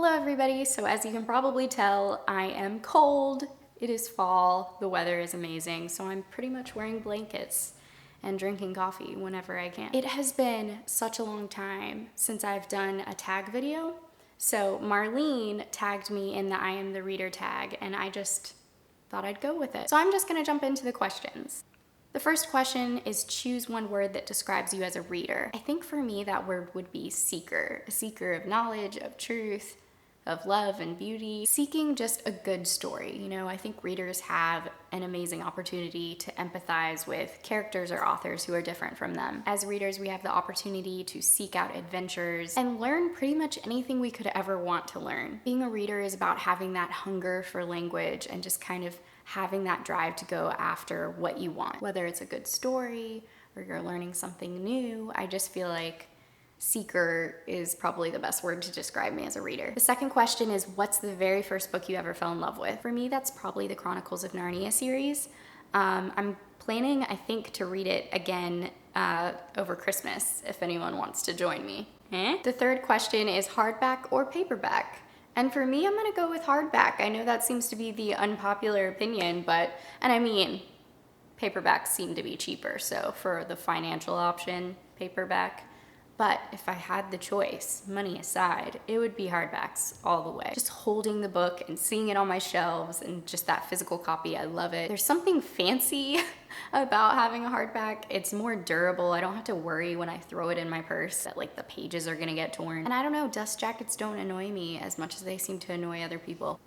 Hello everybody, so as you can probably tell, I am cold. It is fall, the weather is amazing, so I'm pretty much wearing blankets and drinking coffee whenever I can. It has been such a long time since I've done a tag video. So Marlene tagged me in the I am the reader tag and I just thought I'd go with it. So I'm just gonna jump into the questions. The first question is choose one word that describes you as a reader. I think for me that word would be seeker. A seeker of knowledge, of truth, of love and beauty, seeking just a good story. You know, I think readers have an amazing opportunity to empathize with characters or authors who are different from them. As readers, we have the opportunity to seek out adventures and learn pretty much anything we could ever want to learn. Being a reader is about having that hunger for language and just kind of having that drive to go after what you want. Whether it's a good story or you're learning something new, I just feel like seeker is probably the best word to describe me as a reader. The second question is, what's the very first book you ever fell in love with? For me, that's probably the Chronicles of Narnia series. I'm planning, I think, to read it again over Christmas, if anyone wants to join me. The third question is hardback or paperback? And for me, I'm gonna go with hardback. I know that seems to be the unpopular opinion, and I mean, paperbacks seem to be cheaper, so for the financial option, paperback. But if I had the choice, money aside, it would be hardbacks all the way. Just holding the book and seeing it on my shelves and just that physical copy, I love it. There's something fancy about having a hardback. It's more durable. I don't have to worry when I throw it in my purse that like the pages are gonna get torn. And I don't know, dust jackets don't annoy me as much as they seem to annoy other people.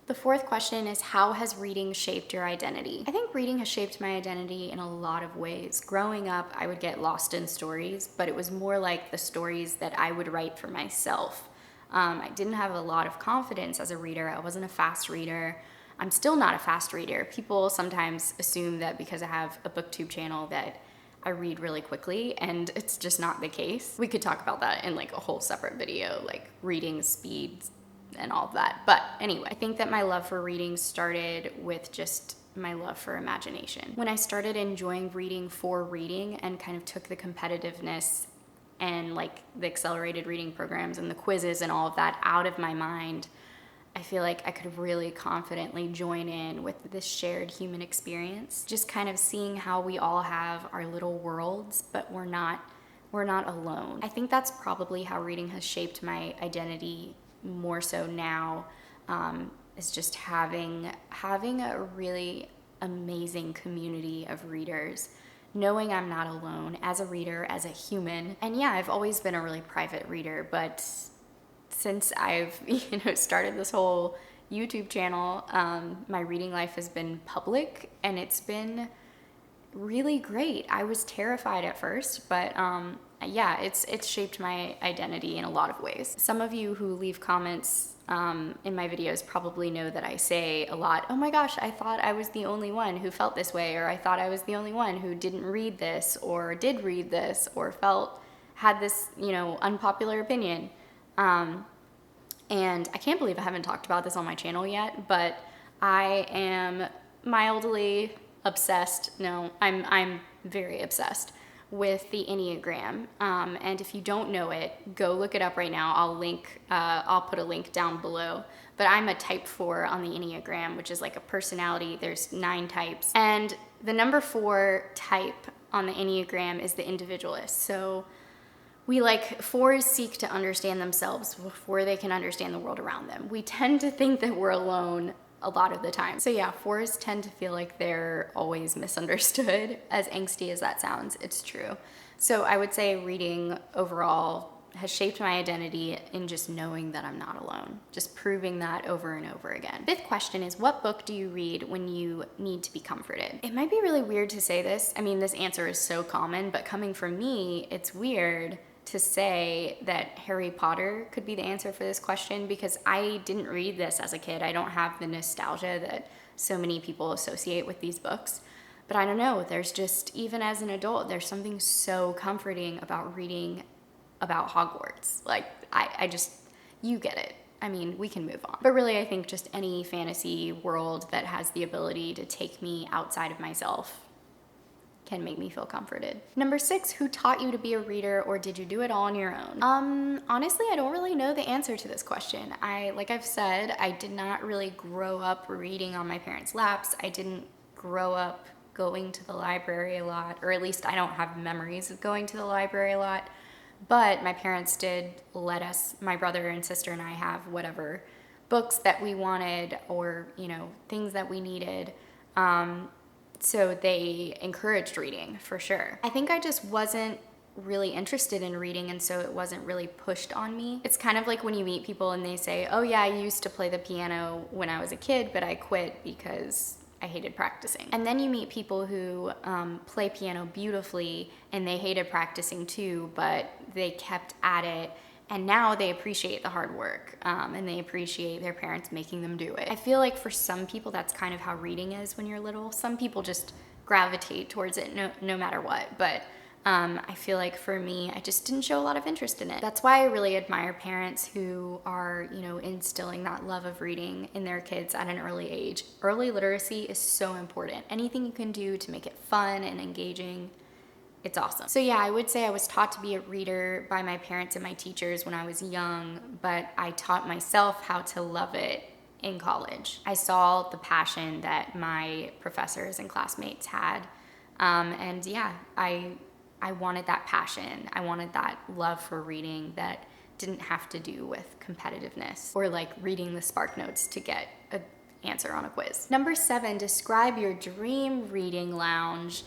The fourth question is, how has reading shaped your identity? I think reading has shaped my identity in a lot of ways. Growing up, I would get lost in stories, but it was more like the stories that I would write for myself. I didn't have a lot of confidence as a reader. I wasn't a fast reader. I'm still not a fast reader. People sometimes assume that because I have a booktube channel that I read really quickly, and it's just not the case. We could talk about that in like a whole separate video, like reading speeds and all of that. But anyway, I think that my love for reading started with just my love for imagination. When I started enjoying reading for reading and kind of took the competitiveness and like the accelerated reading programs and the quizzes and all of that out of my mind, I feel like I could really confidently join in with this shared human experience. Just kind of seeing how we all have our little worlds, but we're not alone. I think that's probably how reading has shaped my identity more so now, is just having a really amazing community of readers, knowing I'm not alone as a reader, as a human. And yeah, I've always been a really private reader, but since I've started this whole YouTube channel, my reading life has been public and it's been really great. I was terrified at first, but yeah, it's shaped my identity in a lot of ways. Some of you who leave comments in my videos probably know that I say a lot, oh my gosh, I thought I was the only one who felt this way, or I thought I was the only one who didn't read this, or did read this, or had this, unpopular opinion. And I can't believe I haven't talked about this on my channel yet, but I am mildly obsessed. No, I'm very obsessed with the Enneagram. And if you don't know it, go look it up right now. I'll put a link down below. But I'm a type 4 on the Enneagram, which is like a personality. There's 9 types. And the number 4 type on the Enneagram is the individualist. So we 4s seek to understand themselves before they can understand the world around them. We tend to think that we're alone a lot of the time. So yeah, 4s tend to feel like they're always misunderstood. As angsty as that sounds, it's true. So I would say reading overall has shaped my identity in just knowing that I'm not alone, just proving that over and over again. Fifth question is, what book do you read when you need to be comforted? It might be really weird to say this. I mean, this answer is so common, but coming from me, it's weird to say that Harry Potter could be the answer for this question because I didn't read this as a kid. I don't have the nostalgia that so many people associate with these books. But I don't know, there's just, even as an adult, there's something so comforting about reading about Hogwarts. You get it. I mean, we can move on. But really, I think just any fantasy world that has the ability to take me outside of myself can make me feel comforted. Number 6, who taught you to be a reader, or did you do it all on your own? Honestly, I don't really know the answer to this question. Like I've said, I did not really grow up reading on my parents' laps. I didn't grow up going to the library a lot, or at least I don't have memories of going to the library a lot. But my parents did let us, my brother and sister and I, have whatever books that we wanted, or, things that we needed. So they encouraged reading for sure. I think I just wasn't really interested in reading, and so it wasn't really pushed on me. It's kind of like when you meet people and they say, oh yeah, I used to play the piano when I was a kid, but I quit because I hated practicing. And then you meet people who play piano beautifully and they hated practicing too, but they kept at it. And now they appreciate the hard work, and they appreciate their parents making them do it. I feel like for some people, that's kind of how reading is when you're little. Some people just gravitate towards it no matter what. But I feel like for me, I just didn't show a lot of interest in it. That's why I really admire parents who are, instilling that love of reading in their kids at an early age. Early literacy is so important. Anything you can do to make it fun and engaging, it's awesome. So yeah, I would say I was taught to be a reader by my parents and my teachers when I was young, but I taught myself how to love it in college. I saw the passion that my professors and classmates had, and yeah, I wanted that passion. I wanted that love for reading that didn't have to do with competitiveness or like reading the Spark Notes to get an answer on a quiz. Number 7, describe your dream reading lounge.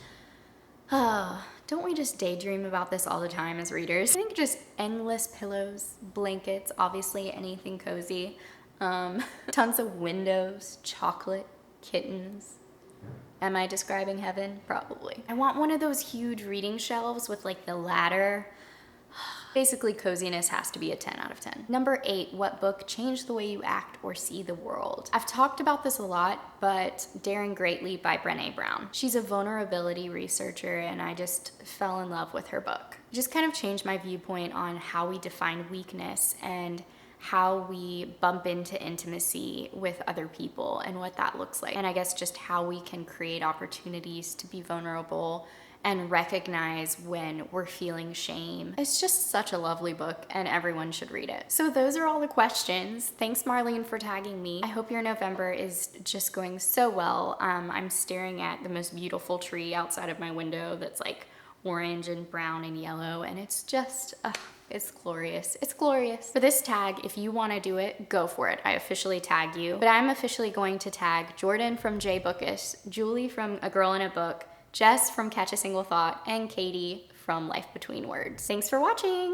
Don't we just daydream about this all the time as readers? I think just endless pillows, blankets, obviously anything cozy, tons of windows, chocolate, kittens. Am I describing heaven? Probably. I want one of those huge reading shelves with like the ladder. Basically, coziness has to be a 10 out of 10. Number 8, what book changed the way you act or see the world? I've talked about this a lot, but Daring Greatly by Brené Brown. She's a vulnerability researcher, and I just fell in love with her book. It just kind of changed my viewpoint on how we define weakness and how we bump into intimacy with other people and what that looks like. And I guess just how we can create opportunities to be vulnerable and recognize when we're feeling shame. It's just such a lovely book, and everyone should read it. So those are all the questions. Thanks, Marlene, for tagging me. I hope your November is just going so well. I'm staring at the most beautiful tree outside of my window that's like orange and brown and yellow, and it's just, it's glorious. It's glorious. For this tag, if you want to do it, go for it. I officially tag you. But I'm officially going to tag Jordan from J Bookish, Julie from A Girl in a Book, Jess from Catch a Single Thought, and Katie from Life Between Words. Thanks for watching.